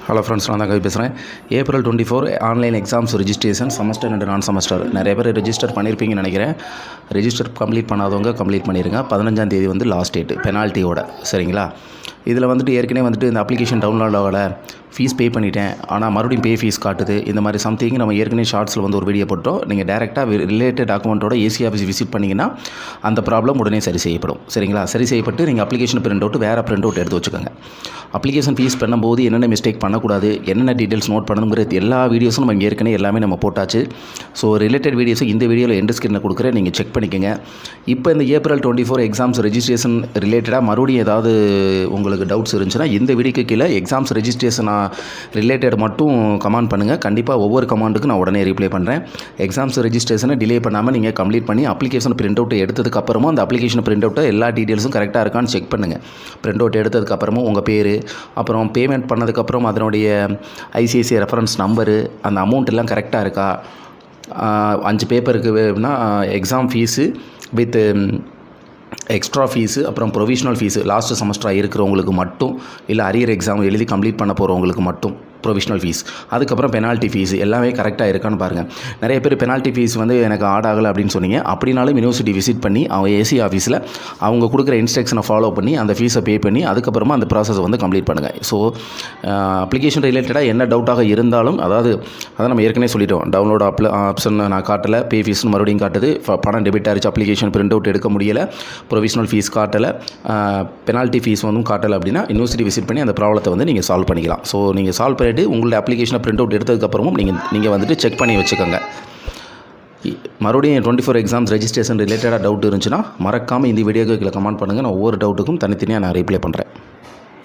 Hello friends, நான் தான் கவி பேசுகிறேன். April 24 online exams registration semester and நான் செமஸ்டர் நிறைய பேர் ரெஜிஸ்டர் பண்ணியிருப்பீங்கன்னு நினைக்கிறேன். ரெஜிஸ்டர் கம்ப்ளீட் பண்ணாதவங்க கம்ப்ளீட் பண்ணிடுங்க. 15ஆம் தேதி வந்து லாஸ்ட் டேட்டு பெனால்ட்டியோட. சரிங்களா? இதில் வந்துட்டு ஏற்கனவே வந்துட்டு இந்த அப்ளிகேஷன் டவுன்லோட் ஆகலை, ஃபீஸ் பே பண்ணிட்டேன், ஆனால் மறுபடியும் பே ஃபீஸ் காட்டுது, இந்த மாதிரி சம்திங் நம்ம ஏற்கனவே ஷார்ட்ஸில் வந்து ஒரு வீடியோ போட்டோம். நீங்கள் டேரெக்டாக ரிலேட்டட் டாக்குமெண்ட்டோட ஏசி ஆஃபீஸ் விசிட் பண்ணிங்கன்னா அந்த ப்ராப்ளம் உடனே சரி செய்யப்படும். சரிங்களா? சரி செய்யப்பட்டு நீங்கள் அப்ளிகேஷன் பிரிண்ட் அவுட் வேறு பிரிண்ட் அவுட் எடுத்து வச்சுக்கோங்க. அப்ளிகேஷன் ஃபீஸ் பண்ணும்போது என்னென்ன மிஸ்டேக் பண்ணக்கூடாது, என்னென்ன டீட்டெயில்ஸ் நோட் பண்ணணுங்கிற எல்லா வீடியோஸும் நம்ம ஏற்கனவே எல்லாமே நம்ம போட்டாச்சு. ஸோ ரிலேட்டட் வீடியோஸும் இந்த வீடியோவில் எண்டு ஸ்கிரீனில் கொடுக்குறேன், நீங்கள் செக் பண்ணிக்கோங்க. இப்போ இந்த April 24 எக்ஸாம்ஸ் ரெஜிஸ்ட்ரேஷன் ரிலேட்டடாக மறுபடியும் ஏதாவது உங்களுக்கு டவுட்ஸ் இருந்துச்சுன்னா இந்த வீடியோக்கு கீழே எக்ஸாம்ஸ் ரெஜிஸ்ட்ரேஷன் ரிலேட்டட் மட்டும் கமெண்ட் பண்ணுங்கள். கண்டிப்பாக ஒவ்வொரு கமெண்ட்டுக்கும் நான் உடனே ரிப்ளை பண்ணுறேன். எக்ஸாம்ஸ் ரெஜிஸ்ட்ரேஷனை டிலே பண்ணாமல் நீங்கள் கம்ப்ளீட் பண்ணி அப்ளிகேஷன் பிரிண்ட் அவுட் எடுத்ததுக்கப்புறமும் அந்த அப்ளிகேஷன் பிரிண்ட் அவுட்டை எல்லா டீட்டெயில்ஸும் கரெக்டாக இருக்கான்னு செக் பண்ணுங்கள். பிரிண்ட் அவுட் எடுத்ததுக்கப்புறமும் உங்கள் பேர், அப்புறம் பேமெண்ட் பண்ணதுக்கப்புறம் அதனுடைய ஐசிஐசிஐ ரெஃபரன்ஸ் நம்பரு, அந்த அமௌண்ட் எல்லாம் கரெக்டாக இருக்கா, 5 பேப்பருக்கு வேணும்னா exam fees with extra fees, அப்புறம் ப்ரொவிஷனல் ஃபீஸு லாஸ்ட் செமஸ்டராக இருக்கிறவங்களுக்கு மட்டும், இல்லை அரியர் எக்ஸாம் எழுதி கம்ப்ளீட் பண்ண போகிறவங்களுக்கு மட்டும் ப்ரொவிஷனல் ஃபீஸ், அதுக்கப்புறம் பெனால்ட்டி ஃபீஸ் எல்லாமே கரெக்டாக இருக்கான்னு பாருங்கள். நிறைய பேர் பெனால்ட்டி ஃபீஸ் வந்து எனக்கு ஆட் ஆகலை அப்படின்னு சொன்னீங்க. அப்படின்னாலும் யூனிவர்சிட்டி விசிட் பண்ணி அவங்க ஏசி ஆஃபீஸில் அவங்க கொடுக்குற இன்ஸ்ட்ரக்ஷனை ஃபாலோ பண்ணி அந்த ஃபீஸை பே பண்ணி அதுக்கப்புறமா அந்த ப்ராசஸை வந்து கம்ப்ளீட் பண்ணுங்கள். ஸோ அப்ளிகேஷன் ரிலேட்டடாக என்ன டவுட்டாக இருந்தாலும், அதாவது அதை நம்ம ஏற்கனவே சொல்லிட்டோம், டவுன்லோட் ஆப்ஷன் நான் காட்டலை, பே ஃபீஸ்னு மறுபடியும் காட்டுது, பணம் டெபிட் ஆகிடுச்சு, அப்ளிகேஷன் பிரிண்ட் அவுட் எடுக்க முடியலை, ப்ரொவிஷனல் ஃபீஸ் காட்டலை, பெனால்ட்டி ஃபீஸ் வந்து காட்டலை அப்படின்னா யூனிவர்சிட்டி விசிட் பண்ணி அந்த ப்ராப்ளத்தை வந்து நீங்கள் சால்வ் பண்ணிக்கலாம். ஸோ நீங்கள் சால்வ் பண்ணிவிட்டு உங்களுடைய அப்ளிகேஷனை பிரிண்ட் அவுட் எடுத்ததுக்கப்புறமும் நீங்கள் வந்துட்டு செக் பண்ணி வச்சுக்கோங்க. மறுபடியும் 24 எக்ஸாம்ஸ் ரெஜிஸ்ட்ரேஷன் ரிலேட்டடாக டவுட் இருந்துச்சுன்னா மறக்காமல் இந்த வீடியோக்கு கீழே கமெண்ட் பண்ணுங்கள். நான் ஒவ்வொரு டவுட்டுக்கும் தனித்தனியாக நான் ரிப்ளை பண்ணுறேன்.